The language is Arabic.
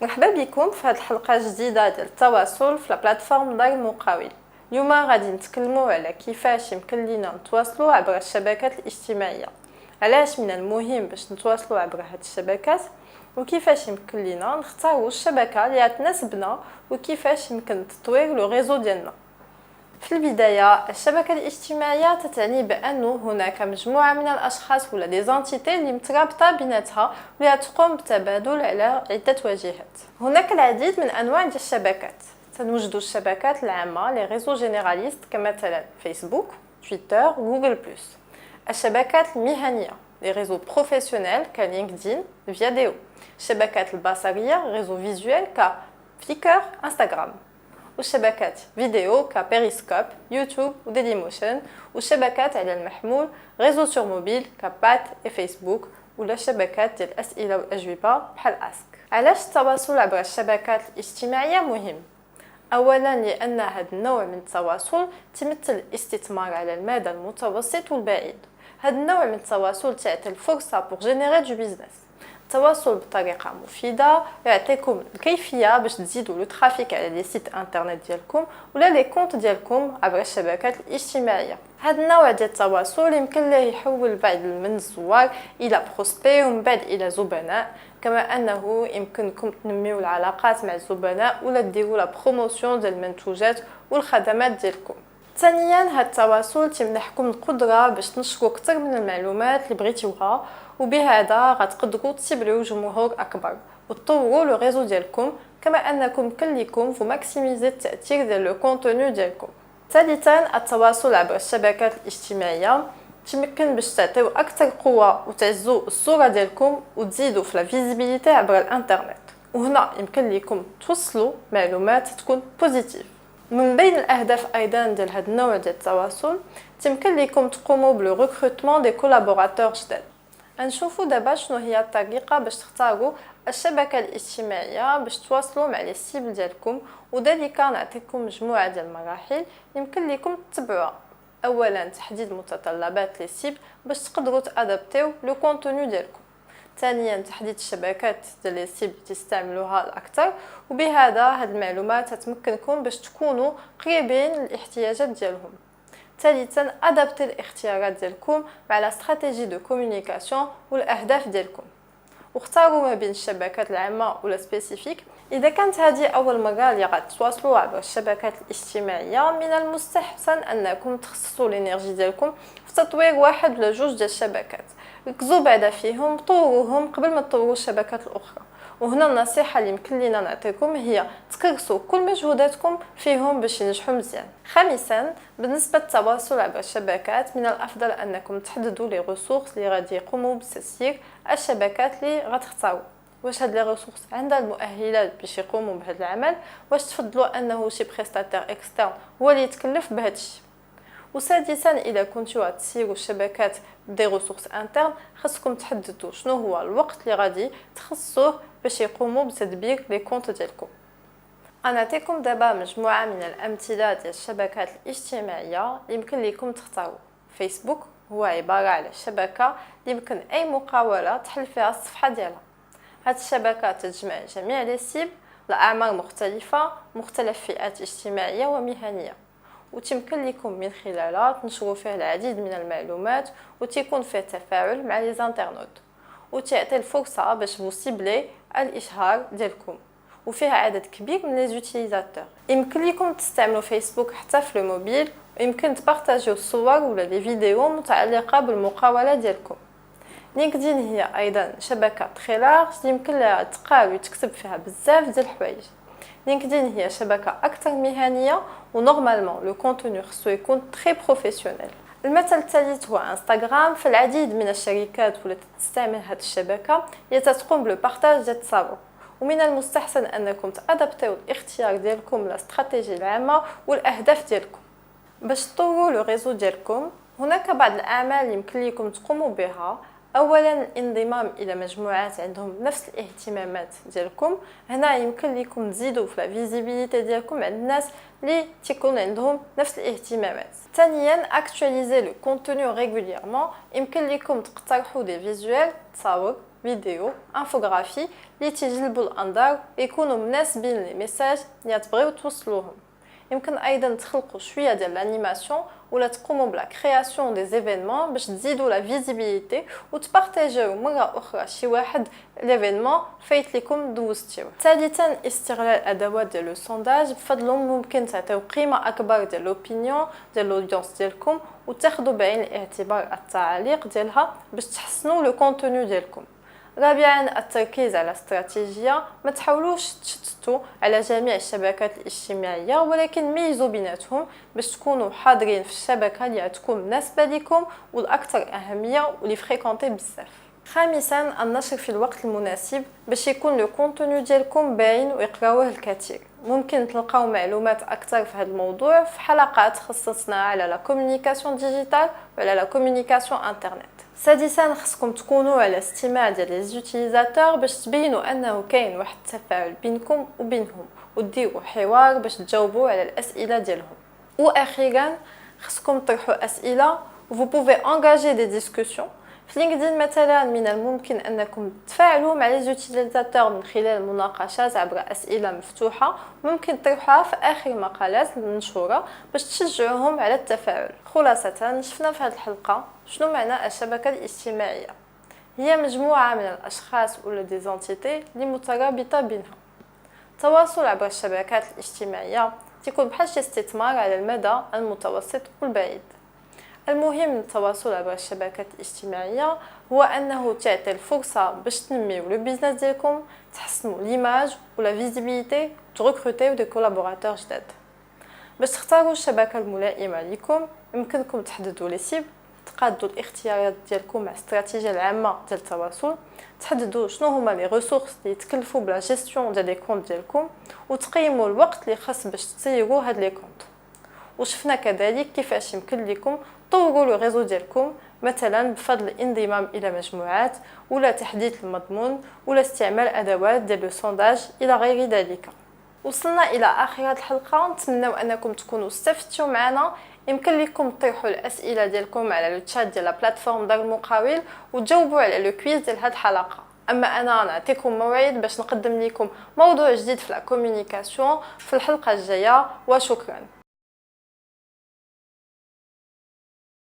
مرحبا بكم في هذه الحلقه جديده ديال التواصل في البلاتفورم دار المقاول. اليوم غادي نتكلموا على كيفاش يمكن لينا نتواصلوا عبر الشبكات الاجتماعيه، علاش من المهم باش نتواصلوا عبر هذه الشبكات، وكيفاش يمكن لينا نختاروا الشبكه اللي تناسبنا، وكيفاش يمكن تطوير لو ريزو ديالنا. في البداية الشبكة الاجتماعية تتعني بأنه هناك مجموعة من الأشخاص ولا دي زانتيتي اللي مترابطة بيناتها واللي تقوم بالتبادل على عدة واجهات. هناك العديد من أنواع ديال الشبكات. تنوجد الشبكات العامة لي ريزو جينيراليست كمثلا فيسبوك، تويتر، جوجل بلس. الشبكات المهنية لي ريزو بروفيسيونيل كلينكدين، فياديو. الشبكات البصرية ريزو فيزويل كفليكر، انستغرام. والشبكات فيديو كبيريسكوب، يوتيوب وديلي موشن. والشبكات على المحمول ريزو سور موبيل كبات وفيسبوك، ولا الشبكات ديال الاسئله والاجوبه بحال اسك. علاش التواصل عبر الشبكات الاجتماعيه مهم؟ اولا لان هذا النوع من التواصل تمثل استثمار على المدى المتوسط والبعيد. هذا النوع من التواصل تعطي الفرصه بور جينيري دو بيزنس. التواصل بطريقه مفيده يعطيكم الكيفيه باش تزيدوا لو ترافيك على لي سيت انترنت ديالكم ولا لي كونط ديالكم عبر الشبكات الاجتماعيه. هذا النوع ديال التواصل يمكن له يحول بعض من الزوار الى بروسبي ومن بعد الى زبناء، كما انه يمكنكم تنميو العلاقات مع الزبناء ولا ديروا لا بروموسيون ديال المنتوجات والخدمات ديالكم. ثانيا هذا التواصل تمنحكم القدره باش تنشروا اكثر من المعلومات اللي بغيتوها، وبهذا غتقدروا تسبلوا جمهور اكبر وتطوروا لو ريزو ديالكم، كما انكم يمكن لكم ماكسيميزي التاثير ديال لو كونتوني ديالكم. ثالثا التواصل عبر الشبكات الاجتماعيه تمكن باش تعطيو اكثر قوه وتعزوا الصوره ديالكم وتزيدوا في لا فيزيبيليتي عبر الانترنت، وهنا يمكن لكم توصلوا معلومات تكون بوزيتيف. من بين الاهداف ايضا ديال هذا النوع ديال التواصل تمكن لكم تقوموا بلو ريكروتمون دي كولابوراتور جداد. نشوفوا دابا شنو هي الطريقه باش تختاروا الشبكه الاجتماعيه باش تواصلوا مع لي سيبل ديالكم، وذلك نعطيكم مجموعه ديال المراحل يمكن لكم تتبعوها. اولا تحديد متطلبات لي سيبل باش تقدروا تادابتيو لو كونتوني ديالكم. ثانيا تحديد الشبكات ديال لي سيبل تستعملوها الاكثر، وبهذا هاد المعلومات تتمكنكم باش تكونوا قريبين للاحتياجات ديالهم. ثالثا ادابتي الاختيارات ديالكم مع لا استراتيجي دو كومونيكاسيون والاهداف ديالكم، واختاروا ما بين الشبكات العامه ولا سبيسيفيك. اذا كانت هذه اول مره اللي غتواصلوا عبر الشبكات الاجتماعيه، من المستحسن انكم تخصصوا الانرجي ديالكم في تطوير واحد ولا جوج ديال الشبكات. ركزوا بعدا فيهم، طوروهم قبل ما تطوروا الشبكات الاخرى. وهنا النصيحه اللي يمكن لينا نعطيكم هي تكرسوا كل مجهوداتكم فيهم باش ينجحوا مزيان. خامسا بالنسبه للتواصل عبر الشبكات من الافضل انكم تحددوا لي ريسورس اللي غادي يقوموا بتسيير الشبكات اللي غتختاروا. واش هاد لي ريسورس عندها المؤهلات باش يقوموا بهذا العمل؟ واش تفضلوا انه شي بريستاتير اكسترن هو اللي يتكلف بهذا الشيء؟ وسادسا اذا كنتوا تسيروا الشبكات دي ريسورس انترن، خاصكم تحددوا شنو هو الوقت اللي غادي تخصصوه باش يقوموا بتدبير لي كونط ديالكم. انا نعطيكم دابا مجموعه من الامثله ديال الشبكات الاجتماعيه اللي يمكن لكم تختاروا. فيسبوك هو عباره على شبكه اللي يمكن اي مقاوله تحل فيها الصفحه ديالها. هاد الشبكه تجمع جميع لي سيب لاعمار مختلفه، مختلف فئات اجتماعيه ومهنيه، وتمكن لكم من خلالها تنشروا فيه العديد من المعلومات وتكون فيه تفاعل مع لي زانترنوت، وتعطي الفرصه باش تسيبلي الاشهار ديالكم، وفيها عدد كبير من لي زوتيليزاتور. يمكن لكم تستعملوا فيسبوك حتى في الموبيل، ويمكن تبارطاجيو الصور ولا لي فيديو متعلقه بالمقاوله ديالكم. لينكدين هي ايضا شبكه تري لارج يمكن لها تقراو وتكتب فيها بزاف ديال الحوايج. لينكدين هي شبكه اكثر مهنيه ونورمالمون لو كونتوني خصو يكون تري بروفيسيونيل. المثل الثالث هو انستغرام. فالعديد من الشركات ولات تستعمل هذه الشبكه هي تقوم بالبارطاج ديال التصاور، ومن المستحسن انكم تادابتيو الاختيار ديالكم للاستراتيجيه العامه والاهداف ديالكم باش تطوروا لو ريزو ديالكم. هناك بعض الاعمال يمكن لكم تقوموا بها. اولا الانضمام الى مجموعات عندهم نفس الاهتمامات ديالكم. هنا يمكن لكم تزيدوا في لا فيزيبيليتي ديالكم عند الناس اللي تيكون عندهم نفس الاهتمامات. ثانيا اكtualiser لو كونتوني ريغوليرمون. يمكن لكم تقترحوا دي فيزوال، تصاور، فيديو، انفوغرافي اللي تجلبوا الانظار ويكونوا مناسبين لي ميساج اللي تبغيو توصلوهم. يمكن ايضا تخلقوا شويه ديال الانيماسيون ولا تقوموا بلا كرياسيون دي زيفينمون باش تزيدوا لا فيزيبيليتي وتبارطاجيو مره اخرى شي واحد ليفينمون فايت لكم دوزتيوه. ثالثا استغلال الادوات ديال لو سونداج. بفضلهم ممكن تعطيو قيمه اكبر ديال لوبينيون ديال لودونس ديالكم وتاخذوا بعين الاعتبار التعاليق ديالها باش تحسنوا لو كونتوني ديالكم. رابعا التركيز على استراتيجية. ما تحاولوش تشتتوا على جميع الشبكات الاجتماعية ولكن ميزوا بيناتهم باش تكونوا حاضرين في الشبكة اللي تكون مناسبة لكم والاكثر اهمية واللي فريكونتي بزاف. خامسا النشر في الوقت المناسب باش يكون لو كونتوني ديالكم باين ويقراوه الكثير. ممكن تلقاو معلومات اكثر في هذا الموضوع في حلقات خصصنا على لا كومونيكاسيون ديجيتال وعلى لا كومونيكاسيون انترنت. سادسا خصكم تكونوا على استماع ديال لي زوتيليزاتور باش تبينوا انه كاين واحد التفاعل بينكم وبينهم وديروا حوار باش تجاوبوا على الاسئله ديالهم. واخيرا خصكم تطرحوا اسئله و vous pouvez engager des discussions. في لينكدين مثلا من الممكن انكم تفاعلوا مع لي زوتيليزاتور من خلال مناقشات عبر اسئله مفتوحه ممكن تطرحوها في اخر مقالات المنشوره باش تشجعوهم على التفاعل. خلاصه شفنا في هذه الحلقه شنو معنى الشبكه الاجتماعيه. هي مجموعه من الاشخاص ولا دي زونتيتي اللي مترابطه بينها. التواصل عبر الشبكات الاجتماعيه تكون بحال شي استثمار على المدى المتوسط والبعيد. المهم من التواصل عبر الشبكات الاجتماعيه هو انه تعطي الفرصه باش تنميو لو بيزنس ديالكم، تحسنوا ليماج ولا فيزيبيليتي، تريكروتيو دي كولابوراتور جداد. باش تختاروا الشبكه الملائمه لكم يمكنكم تحددوا لي سيب، تقادوا الاختيارات ديالكم مع الاستراتيجيه العامه ديال التواصل، تحددوا شنو هما لي ريسورس اللي يتكلفوا بلا جيستيون ديال لي كونط ديالكم وتقيموا الوقت اللي خاص باش تسيروا هاد لي كونط. وشفنا كذلك كيفاش يمكن لكم طوروا لو ريزو ديالكم مثلا بفضل الانضمام الى مجموعات ولا تحديث المضمون ولا استعمال ادوات ديال لو سونداج الى غير ذلك. وصلنا الى اخر هذه الحلقه، نتمنى انكم تكونوا استفدتوا معنا. يمكن لكم تطرحوا الاسئله ديالكم على لو تشات ديال لا بلاتفورم دار المقاول وتجاوبوا على لو كويز ديال هذه الحلقه. اما انا نعطيكم موعد باش نقدم لكم موضوع جديد في لا كومونيكاسيون في الحلقه الجايه، وشكرا.